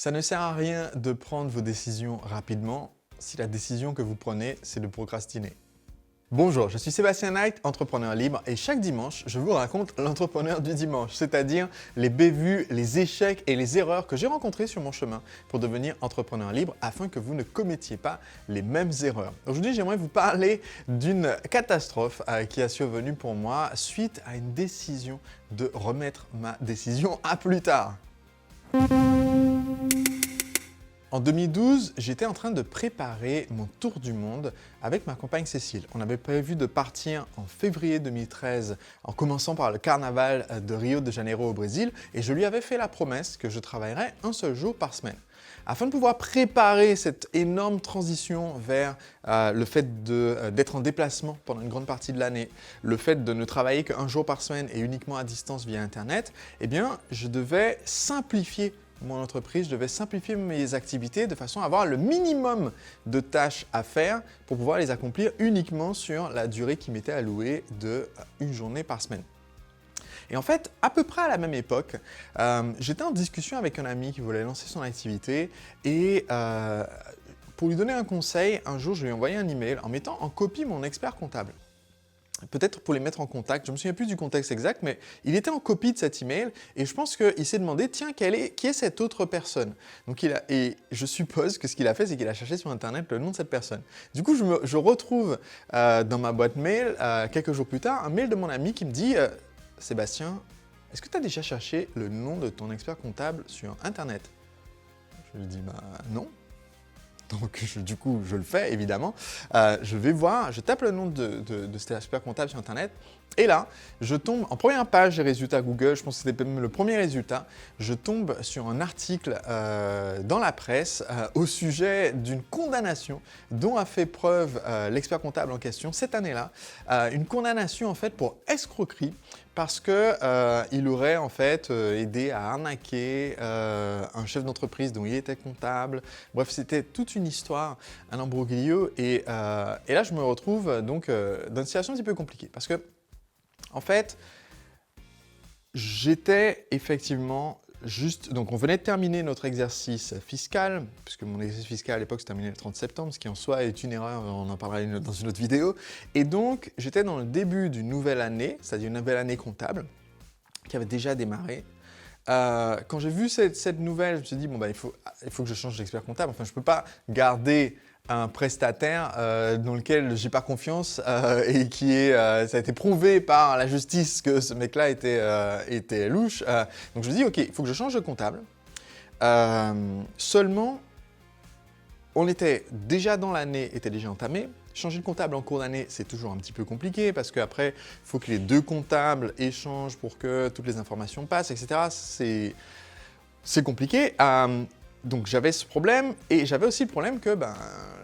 Ça ne sert à rien de prendre vos décisions rapidement si la décision que vous prenez, c'est de procrastiner. Bonjour, je suis Sébastien Knight, entrepreneur libre, et chaque dimanche, je vous raconte l'entrepreneur du dimanche, c'est-à-dire les bévues, les échecs et les erreurs que j'ai rencontrées sur mon chemin pour devenir entrepreneur libre afin que vous ne commettiez pas les mêmes erreurs. Aujourd'hui, j'aimerais vous parler d'une catastrophe qui a survenu pour moi suite à une décision de remettre ma décision à plus tard. En 2012, j'étais en train de préparer mon tour du monde avec ma compagne Cécile. On avait prévu de partir en février 2013 en commençant par le carnaval de Rio de Janeiro au Brésil et je lui avais fait la promesse que je travaillerais un seul jour par semaine. Afin de pouvoir préparer cette énorme transition vers le fait d'être en déplacement pendant une grande partie de l'année, le fait de ne travailler qu'un jour par semaine et uniquement à distance via Internet, eh bien, je devais simplifier mon entreprise, je devais simplifier mes activités de façon à avoir le minimum de tâches à faire pour pouvoir les accomplir uniquement sur la durée qui m'était allouée de une journée par semaine. Et en fait, à peu près à la même époque, j'étais en discussion avec un ami qui voulait lancer son activité et pour lui donner un conseil, un jour je lui ai envoyé un email en mettant en copie mon expert comptable. Peut-être pour les mettre en contact, je ne me souviens plus du contexte exact, mais il était en copie de cet email et je pense qu'il s'est demandé, tiens, qui est cette autre personne? Et je suppose que ce qu'il a fait, c'est qu'il a cherché sur Internet le nom de cette personne. Du coup, je retrouve dans ma boîte mail, quelques jours plus tard, un mail de mon ami qui me dit « Sébastien, est-ce que tu as déjà cherché le nom de ton expert comptable sur Internet ?» Je lui dis « Bah non ». Donc du coup, je le fais évidemment. Je vais voir, je tape le nom de cet expert comptable sur Internet et là, je tombe en première page des résultats Google, je pense que c'était même le premier résultat, je tombe sur un article dans la presse au sujet d'une condamnation dont a fait preuve l'expert comptable en question cette année-là. Une condamnation en fait pour escroquerie parce qu'il aurait en fait aidé à arnaquer un chef d'entreprise dont il était comptable. Bref, c'était toute une histoire, un imbroglio et là je me retrouve donc dans une situation un petit peu compliquée parce que en fait, j'étais effectivement juste… Donc, on venait de terminer notre exercice fiscal, puisque mon exercice fiscal à l'époque se terminait le 30 septembre, ce qui en soi est une erreur, on en parlera dans une autre vidéo. Et donc, j'étais dans le début d'une nouvelle année, c'est-à-dire une nouvelle année comptable, qui avait déjà démarré. Quand j'ai vu cette nouvelle, je me suis dit, bon, bah, il faut que je change d'expert comptable. Enfin, je ne peux pas garder un prestataire dans lequel j'ai pas confiance et ça a été prouvé par la justice que ce mec-là était louche. Donc je me dis, ok, il faut que je change de comptable. Seulement, on était déjà dans l'année, était déjà entamé. Changer de comptable en cours d'année, c'est toujours un petit peu compliqué parce qu'après, il faut que les deux comptables échangent pour que toutes les informations passent, etc. C'est compliqué. Donc j'avais ce problème et j'avais aussi le problème que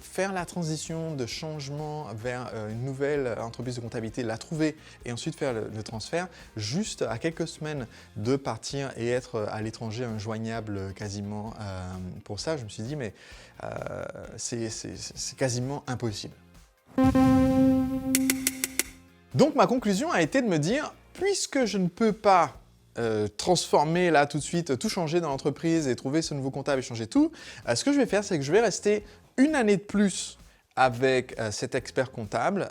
faire la transition de changement vers une nouvelle entreprise de comptabilité, la trouver et ensuite faire le transfert, juste à quelques semaines de partir et être à l'étranger injoignable quasiment pour ça, je me suis dit mais c'est quasiment impossible. Donc ma conclusion a été de me dire, puisque je ne peux pas transformer là tout de suite, tout changer dans l'entreprise et trouver ce nouveau comptable et changer tout, ce que je vais faire, c'est que je vais rester une année de plus avec cet expert comptable.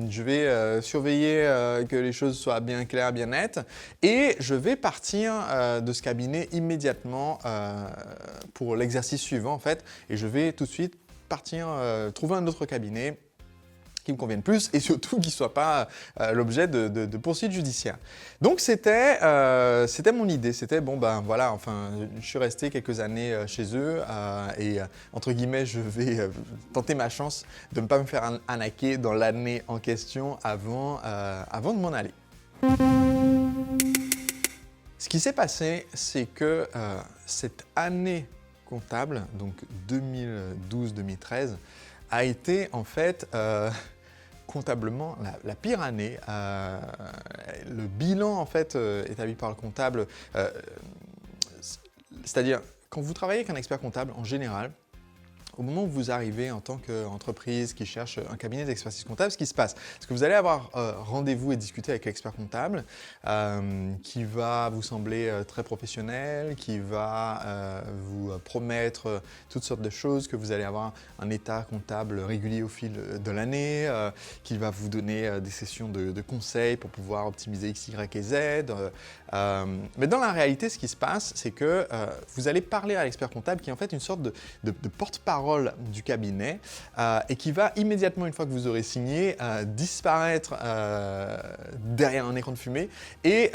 Je vais surveiller que les choses soient bien claires, bien nettes et je vais partir de ce cabinet immédiatement pour l'exercice suivant en fait et je vais tout de suite partir trouver un autre cabinet qui me convienne plus et surtout qui ne soit pas l'objet de poursuites judiciaires. Donc c'était mon idée, c'était bon ben voilà, enfin je suis resté quelques années chez eux et entre guillemets je vais tenter ma chance de ne pas me faire arnaquer dans l'année en question avant de m'en aller. Ce qui s'est passé, c'est que cette année comptable, donc 2012-2013, a été en fait comptablement la pire année. Le bilan en fait établi par le comptable, c'est-à-dire quand vous travaillez avec un expert comptable en général, au moment où vous arrivez en tant qu'entreprise qui cherche un cabinet d'expertise comptable, ce qui se passe, c'est que vous allez avoir rendez-vous et discuter avec l'expert comptable qui va vous sembler très professionnel, qui va vous promettre toutes sortes de choses, que vous allez avoir un état comptable régulier au fil de l'année, qui va vous donner des sessions de conseils pour pouvoir optimiser X, Y et Z. Mais dans la réalité, ce qui se passe, c'est que vous allez parler à l'expert comptable qui est en fait une sorte de porte-parole du cabinet et qui va immédiatement, une fois que vous aurez signé, disparaître derrière un écran de fumée et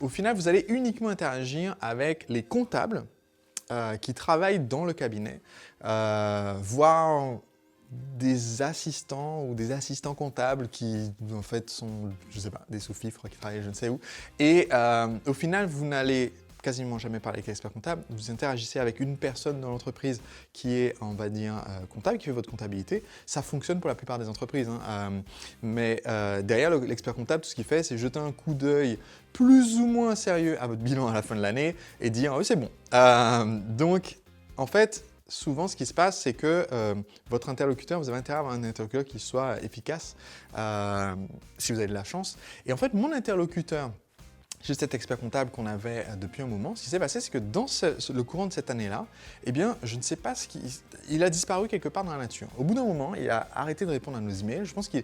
au final, vous allez uniquement interagir avec les comptables qui travaillent dans le cabinet, voire des assistants ou des assistants comptables qui en fait sont, je ne sais pas, des sous-fifres qui travaillent je ne sais où. Et au final, vous n'allez quasiment jamais parler avec l'expert comptable, vous interagissez avec une personne dans l'entreprise qui est, on va dire, comptable, qui fait votre comptabilité. Ça fonctionne pour la plupart des entreprises, hein. Mais derrière l'expert comptable, tout ce qu'il fait, c'est jeter un coup d'œil plus ou moins sérieux à votre bilan à la fin de l'année et dire oui, c'est bon. Donc, en fait, souvent, ce qui se passe, c'est que votre interlocuteur, vous avez intérêt à avoir un interlocuteur qui soit efficace, si vous avez de la chance. Et en fait, mon interlocuteur, chez cet expert comptable qu'on avait depuis un moment, ce qui s'est passé, c'est que dans le courant de cette année-là, eh bien, je ne sais pas il a disparu quelque part dans la nature. Au bout d'un moment, il a arrêté de répondre à nos emails. Je pense qu'il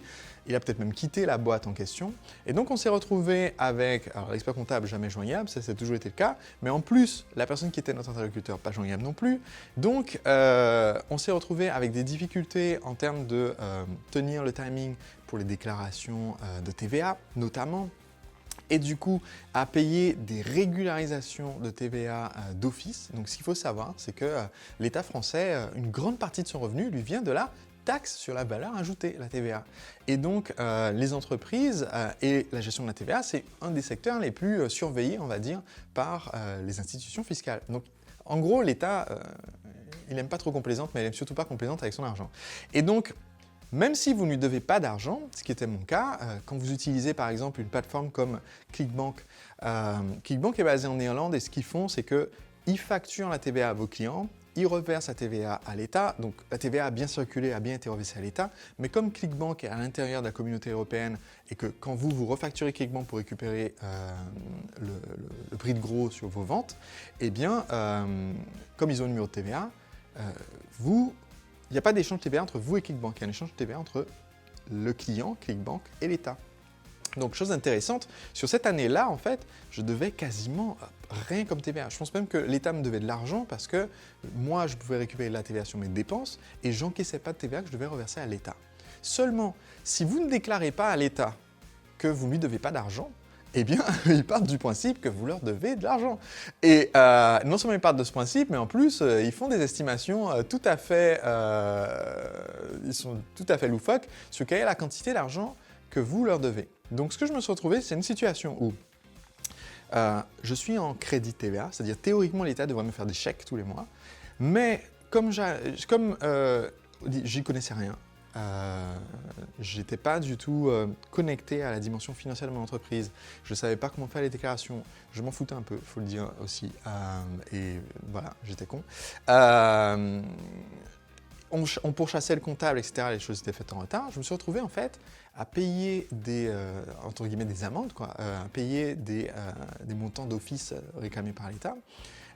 a peut-être même quitté la boîte en question. Et donc, on s'est retrouvé avec l'expert comptable jamais joignable, ça a toujours été le cas, mais en plus, la personne qui était notre interlocuteur pas joignable non plus. Donc, on s'est retrouvé avec des difficultés en termes de tenir le timing pour les déclarations de TVA, notamment. Et du coup, à payer des régularisations de TVA d'office. Donc, ce qu'il faut savoir, c'est que l'État français, une grande partie de son revenu lui vient de la taxe sur la valeur ajoutée, la TVA. Et donc, les entreprises et la gestion de la TVA, c'est un des secteurs les plus surveillés, on va dire, par les institutions fiscales. Donc, en gros, l'État, il n'aime pas trop complaisante, mais il n'aime surtout pas complaisante avec son argent. Et donc, même si vous ne lui devez pas d'argent, ce qui était mon cas, quand vous utilisez par exemple une plateforme comme ClickBank, ClickBank est basé en Néerlande et ce qu'ils font, c'est qu'ils facturent la TVA à vos clients, ils reversent la TVA à l'État, donc la TVA a bien circulé, a bien été reversée à l'État, mais comme ClickBank est à l'intérieur de la communauté européenne et que quand vous refacturez ClickBank pour récupérer le prix de gros sur vos ventes, eh bien, comme ils ont un numéro de TVA, il n'y a pas d'échange de TVA entre vous et ClickBank, il y a un échange de TVA entre le client, ClickBank, et l'État. Donc, chose intéressante, sur cette année-là, en fait, je devais quasiment rien comme TVA. Je pense même que l'État me devait de l'argent parce que moi, je pouvais récupérer de la TVA sur mes dépenses et j'encaissais pas de TVA que je devais reverser à l'État. Seulement, si vous ne déclarez pas à l'État que vous ne lui devez pas d'argent, eh bien, ils partent du principe que vous leur devez de l'argent. Et non seulement ils partent de ce principe, mais en plus, ils font des estimations tout à fait loufoques sur quelle est la quantité d'argent que vous leur devez. Donc, ce que je me suis retrouvé, c'est une situation où je suis en crédit TVA, c'est-à-dire théoriquement, l'État devrait me faire des chèques tous les mois, mais comme j'y connaissais rien, j'étais pas du tout connecté à la dimension financière de mon entreprise. Je ne savais pas comment faire les déclarations. Je m'en foutais un peu, il faut le dire aussi. Et voilà, j'étais con. On pourchassait le comptable, etc. Les choses étaient faites en retard. Je me suis retrouvé en fait à payer entre guillemets des amendes, à payer des montants d'office réclamés par l'État.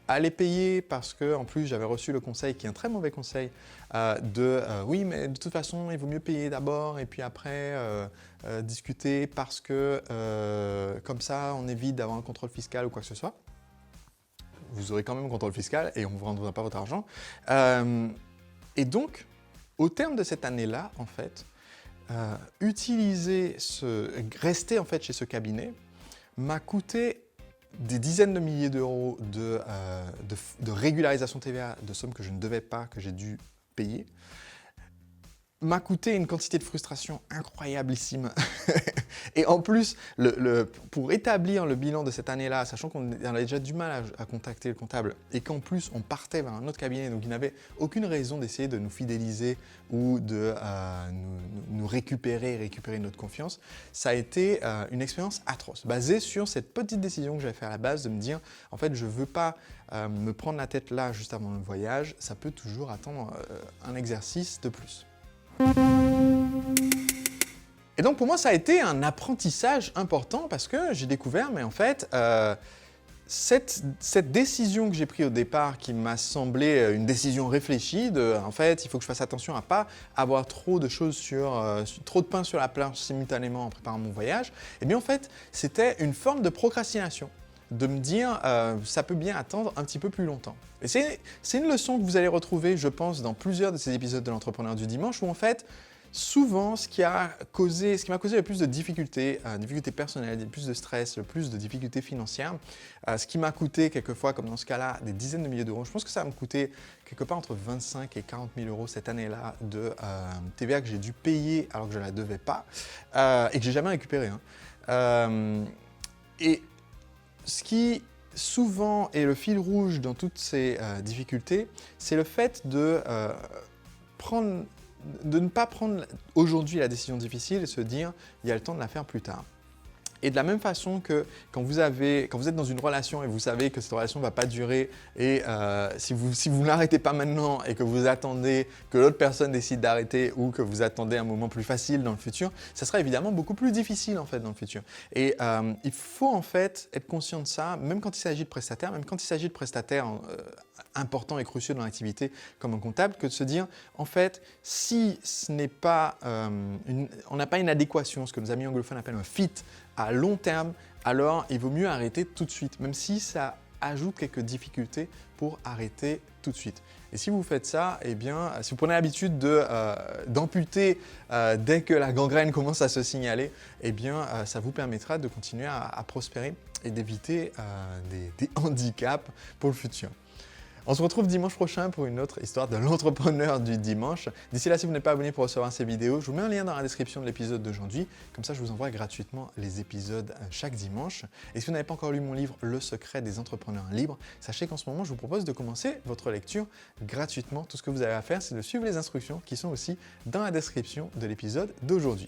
À les payer parce que, en plus, j'avais reçu le conseil, qui est un très mauvais conseil, oui, mais de toute façon, il vaut mieux payer d'abord et puis après discuter parce que comme ça, on évite d'avoir un contrôle fiscal ou quoi que ce soit. Vous aurez quand même un contrôle fiscal et on ne vous rendra pas votre argent. Et donc, au terme de cette année-là, en fait, rester en fait chez ce cabinet m'a coûté des dizaines de milliers d'euros de régularisation TVA de sommes que je ne devais pas, que j'ai dû payer. m'a coûté une quantité de frustration incroyablissime. Et en plus, pour établir le bilan de cette année-là, sachant qu'on avait déjà du mal à contacter le comptable et qu'en plus on partait vers un autre cabinet, donc il n'avait aucune raison d'essayer de nous fidéliser ou de nous récupérer notre confiance, ça a été une expérience atroce, basée sur cette petite décision que j'avais fait à la base de me dire, en fait, je ne veux pas me prendre la tête là juste avant le voyage, ça peut toujours attendre un exercice de plus. Et donc pour moi, ça a été un apprentissage important parce que j'ai découvert, mais en fait, cette décision que j'ai prise au départ, qui m'a semblé une décision réfléchie, en fait, il faut que je fasse attention à ne pas avoir trop de choses trop de pain sur la planche simultanément en préparant mon voyage, et bien en fait, c'était une forme de procrastination, de me dire ça peut bien attendre un petit peu plus longtemps. Et c'est une leçon que vous allez retrouver, je pense, dans plusieurs de ces épisodes de l'Entrepreneur du Dimanche, où en fait, souvent, ce qui m'a causé le plus de difficultés, difficultés personnelles, le plus de stress, le plus de difficultés financières, ce qui m'a coûté quelquefois, comme dans ce cas-là, des dizaines de milliers d'euros. Je pense que ça va me coûter quelque part entre 25 et 40 000 euros cette année-là de TVA que j'ai dû payer alors que je ne la devais pas et que j'ai jamais récupéré. Et ce qui souvent est le fil rouge dans toutes ces difficultés, c'est le fait de ne pas prendre aujourd'hui la décision difficile et se dire il y a le temps de la faire plus tard. Et de la même façon que quand vous êtes dans une relation et vous savez que cette relation ne va pas durer et si vous n'arrêtez pas maintenant et que vous attendez que l'autre personne décide d'arrêter ou que vous attendez un moment plus facile dans le futur, ça sera évidemment beaucoup plus difficile en fait dans le futur. Et il faut en fait être conscient de ça, même quand il s'agit de prestataires, même quand il s'agit de prestataires importants et cruciaux dans l'activité comme un comptable, que de se dire en fait si ce n'est pas, on n'a pas une adéquation, ce que nos amis anglophones appellent un fit, à long terme, alors il vaut mieux arrêter tout de suite, même si ça ajoute quelques difficultés pour arrêter tout de suite. Et si vous faites ça, eh bien, si vous prenez l'habitude d'amputer dès que la gangrène commence à se signaler, eh bien, ça vous permettra de continuer à prospérer et d'éviter des handicaps pour le futur. On se retrouve dimanche prochain pour une autre histoire de l'entrepreneur du dimanche. D'ici là, si vous n'êtes pas abonné pour recevoir ces vidéos, je vous mets un lien dans la description de l'épisode d'aujourd'hui. Comme ça, je vous envoie gratuitement les épisodes chaque dimanche. Et si vous n'avez pas encore lu mon livre « Le secret des entrepreneurs libres », sachez qu'en ce moment, je vous propose de commencer votre lecture gratuitement. Tout ce que vous avez à faire, c'est de suivre les instructions qui sont aussi dans la description de l'épisode d'aujourd'hui.